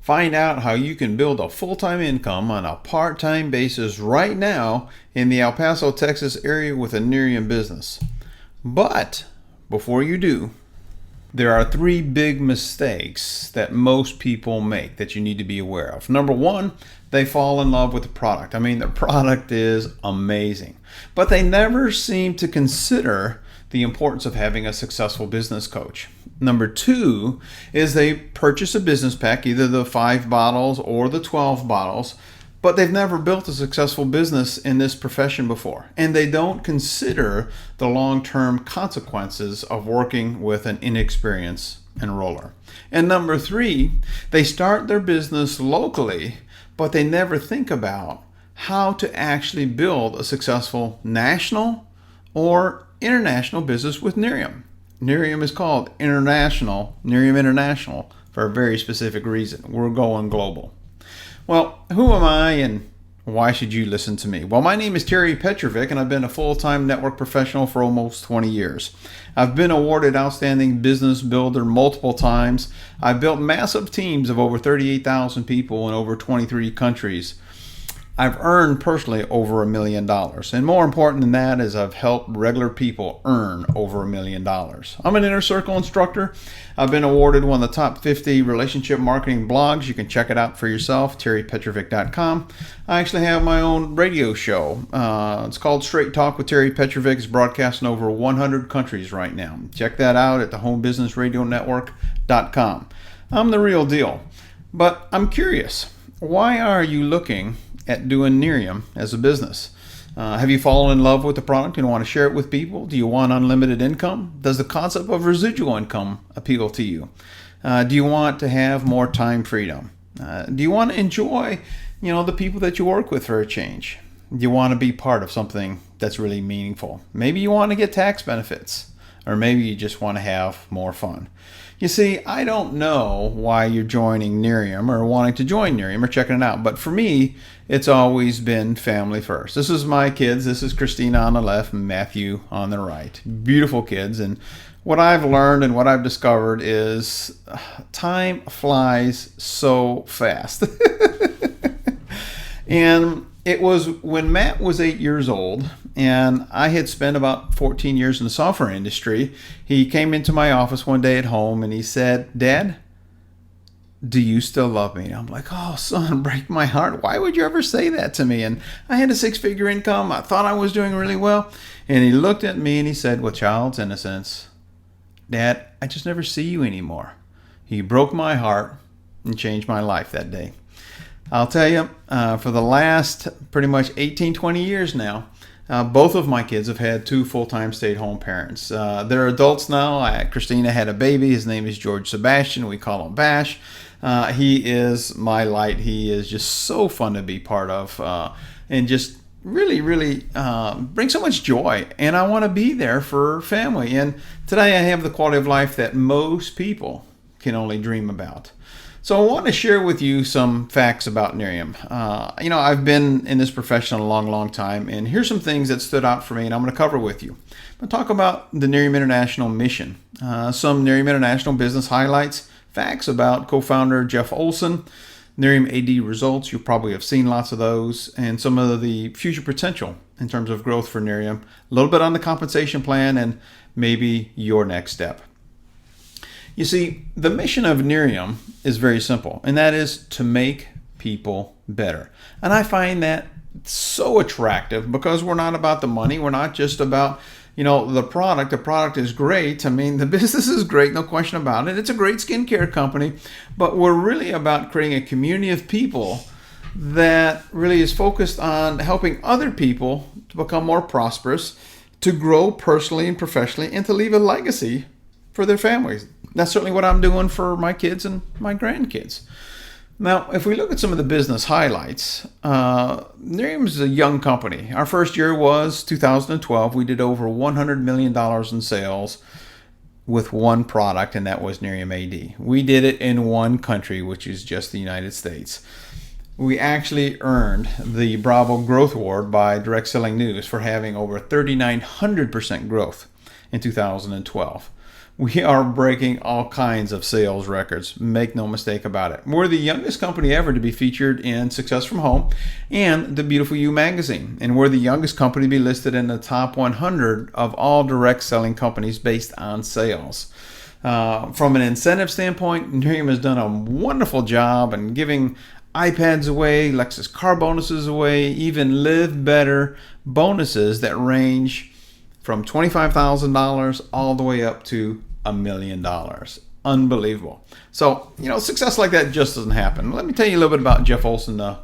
Find out how you can build a full-time income on a part-time basis right now in the El Paso, Texas area with a Nerium business. But before you do, there are three big mistakes that most people make that you need to be aware of. Number one, they fall in love with the product. I mean, the product is amazing, but they never seem to consider the importance of having a successful business coach. Number two is they purchase a business pack, either the 5 bottles or the 12 bottles, but they've never built a successful business in this profession before. And they don't consider the long-term consequences of working with an inexperienced enroller. And number three, they start their business locally, but they never think about how to actually build a successful national or international business with Nerium. Nerium is called Nerium International for a very specific reason. We're going global. Well, who am I and why should you listen to me? Well, my name is Terry Petrovick and I've been a full-time network professional for almost 20 years. I've been awarded Outstanding Business Builder multiple times. I've built massive teams of over 38,000 people in over 23 countries. I've earned personally over $1 million. And more important than that is I've helped regular people earn over $1 million. I'm an inner circle instructor. I've been awarded one of the top 50 relationship marketing blogs. You can check it out for yourself, terrypetrovick.com. I actually have my own radio show. It's called Straight Talk with Terry Petrovick. It's broadcast in over 100 countries right now. Check that out at thehomebusinessradionetwork.com. I'm the real deal. But I'm curious, why are you looking at doing Nerium as a business? Have you fallen in love with the product and want to share it with people? Do you want unlimited income? Does the concept of residual income appeal to you? Do you want to have more time freedom? Do you want to enjoy, the people that you work with for a change? Do you want to be part of something that's really meaningful? Maybe you want to get tax benefits, or maybe you just want to have more fun. You see, I don't know why you're joining Nerium or wanting to join Nerium or checking it out, but for me, it's always been family first. This is my kids. This is Christina on the left and Matthew on the right. Beautiful kids. And what I've learned and what I've discovered is time flies so fast. And it was when Matt was 8 years old and I had spent about 14 years in the software industry. He came into my office one day at home and he said, "Dad, do you still love me?" And I'm like, "Oh, son, break my heart. Why would you ever say that to me?" And I had a 6-figure income. I thought I was doing really well. And he looked at me and he said, with child's innocence, "Dad, I just never see you anymore." He broke my heart and changed my life that day. I'll tell you, for the last pretty much 18, 20 years now, both of my kids have had 2 full-time stay-at-home parents. They're adults now. Christina had a baby. His name is George Sebastian. We call him Bash. He is my light. He is just so fun to be part of and just really, really brings so much joy. And I want to be there for family. And today I have the quality of life that most people can only dream about. So I want to share with you some facts about Nerium. I've been in this profession a long, long time, and here's some things that stood out for me, and I'm going to cover with you. I'm going to talk about the Nerium International mission, some Nerium International business highlights, facts about co-founder Jeff Olson, Nerium AD Results. You probably have seen lots of those, and some of the future potential in terms of growth for Nerium, a little bit on the compensation plan, and maybe your next step. You see, the mission of Nerium is very simple, and that is to make people better. And I find that so attractive because we're not about the money. We're not just about, the product. The product is great. I mean, the business is great, no question about it. It's a great skincare company, but we're really about creating a community of people that really is focused on helping other people to become more prosperous, to grow personally and professionally, and to leave a legacy for their families. That's certainly what I'm doing for my kids and my grandkids. Now, if we look at some of the business highlights, Nerium is a young company. Our first year was 2012. We did over $100 million in sales with one product, and that was Nerium AD. We did it in one country, which is just the United States. We actually earned the Bravo Growth Award by Direct Selling News for having over 3,900% growth in 2012. we are breaking all kinds of sales records. Make no mistake about it. We're the youngest company ever to be featured in Success from Home and the Beautiful You magazine. And we're the youngest company to be listed in the top 100 of all direct selling companies based on sales. From an incentive standpoint, Nerium has done a wonderful job in giving iPads away, Lexus car bonuses away, even Live Better bonuses that range from $25,000 all the way up to $1 million. Unbelievable. So, success like that just doesn't happen. Let me tell you a little bit about Jeff Olson, the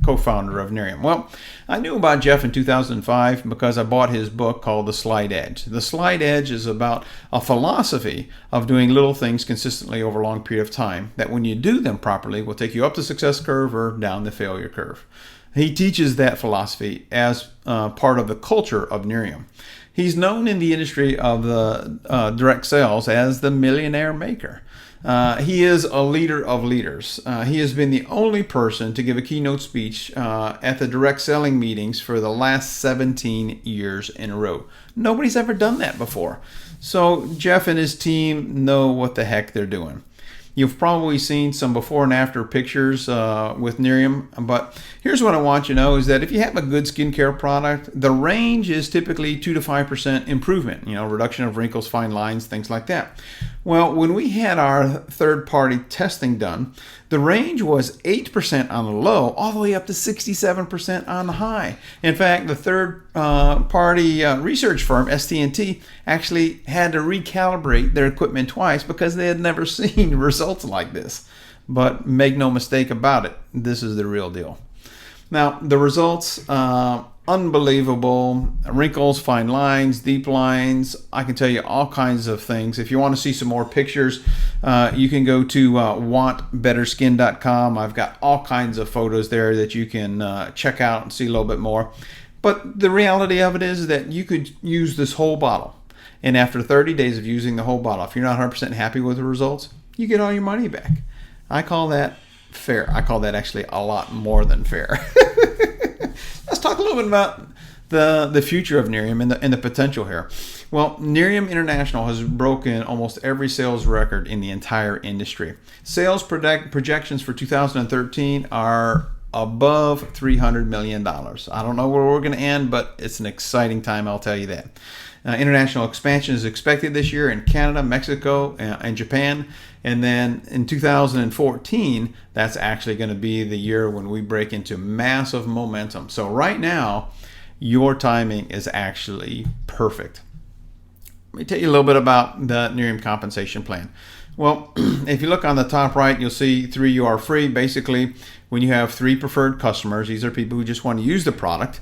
co-founder of Nerium. Well, I knew about Jeff in 2005 because I bought his book called The Slight Edge. The Slight Edge is about a philosophy of doing little things consistently over a long period of time that when you do them properly will take you up the success curve or down the failure curve. He teaches that philosophy as part of the culture of Nerium. He's known in the industry of the direct sales as the millionaire maker. He is a leader of leaders. He has been the only person to give a keynote speech at the direct selling meetings for the last 17 years in a row. Nobody's ever done that before. So Jeff and his team know what the heck they're doing. You've probably seen some before and after pictures with Nerium, but here's what I want you to know is that if you have a good skincare product, the range is typically 2 to 5% improvement, reduction of wrinkles, fine lines, things like that. Well, when we had our third-party testing done, the range was 8% on the low, all the way up to 67% on the high. In fact, the third-party research firm, ST&T, actually had to recalibrate their equipment twice because they had never seen results like this. But make no mistake about it, this is the real deal. Now, the results, unbelievable. Wrinkles, fine lines, deep lines. I can tell you all kinds of things. If you want to see some more pictures, you can go to wantbetterskin.com. I've got all kinds of photos there that you can check out and see a little bit more. But the reality of it is that you could use this whole bottle. And after 30 days of using the whole bottle, if you're not 100% happy with the results, you get all your money back. I call that fair. I call that actually a lot more than fair. Let's talk a little bit about the future of Nerium and the potential here. Well, Nerium International has broken almost every sales record in the entire industry. Sales projections for 2013 are above $300 million. I don't know where we're going to end, but it's an exciting time, I'll tell you that. International expansion is expected this year in Canada, Mexico, and Japan. And then in 2014, that's actually going to be the year when we break into massive momentum. So right now, your timing is actually perfect. Let me tell you a little bit about the Nerium compensation plan. Well, if you look on the top right, you'll see 3 you are free. Basically, when you have 3 preferred customers, these are people who just want to use the product.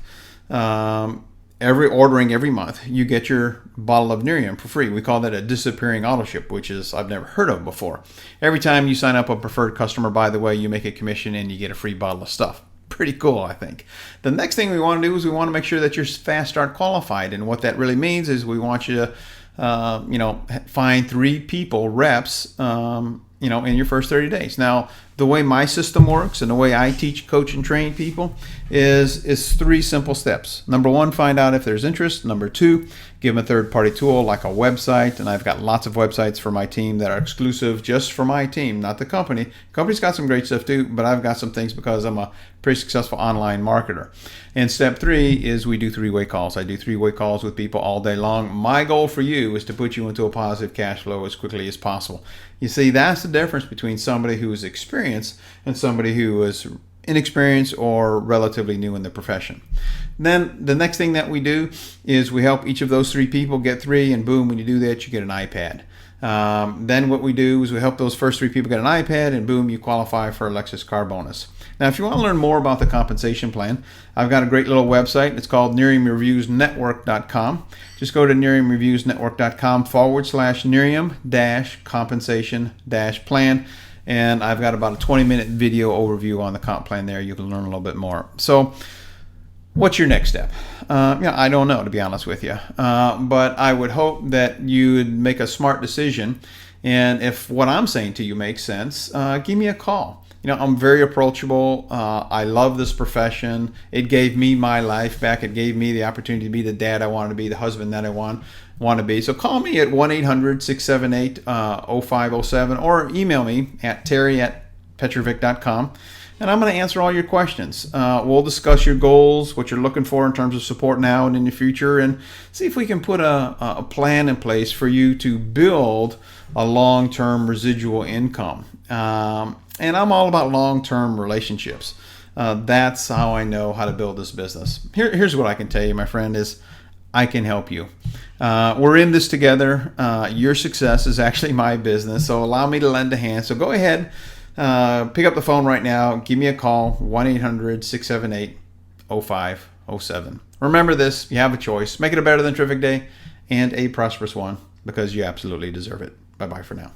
Every month, you get your bottle of Nerium for free. We call that a disappearing auto ship, which is I've never heard of before. Every time you sign up a preferred customer, by the way, you make a commission and you get a free bottle of stuff. Pretty cool, I think. The next thing we want to do is we want to make sure that you're fast start qualified, and what that really means is we want you to find 3 people, reps, in your first 30 days. Now, the way my system works and the way I teach, coach, and train people is 3 simple steps. Number 1, find out if there's interest. Number 2, give them a third-party tool like a website, and I've got lots of websites for my team that are exclusive just for my team, not the company. The company's got some great stuff too, but I've got some things because I'm a pretty successful online marketer. And step 3 is we do 3-way calls. I do 3-way calls with people all day long. My goal for you is to put you into a positive cash flow as quickly as possible. You see, that's the difference between somebody who is experienced and somebody who is inexperienced or relatively new in the profession. Then the next thing that we do is we help each of those 3 people get 3, and boom, when you do that, you get an iPad. Then what we do is we help those first 3 people get an iPad, and boom, you qualify for a Lexus car bonus. Now, if you want to learn more about the compensation plan, I've got a great little website. It's called NeriumReviewsNetwork.com. Just go to NeriumReviewsNetwork.com/Nerium-compensation-plan. And I've got about a 20-minute video overview on the comp plan there. You can learn a little bit more. So what's your next step? I don't know, to be honest with you. But I would hope that you would make a smart decision. And if what I'm saying to you makes sense, give me a call. I'm very approachable. I love this profession. It gave me my life back. It gave me the opportunity to be the dad I wanted to be, the husband that I want to be. So call me at 1-800-678-0507 or email me at terry@petrovick.com. And I'm going to answer all your questions. We'll discuss your goals, what you're looking for in terms of support now and in the future, and see if we can put a plan in place for you to build a long-term residual income. And I'm all about long-term relationships. That's how I know how to build this business. Here's what I can tell you, my friend, is I can help you. We're in this together. Your success is actually my business, so allow me to lend a hand. So go ahead. Pick up the phone right now. Give me a call, 1-800-678-0507. Remember this, you have a choice. Make it a better than terrific day and a prosperous one, because you absolutely deserve it. Bye-bye for now.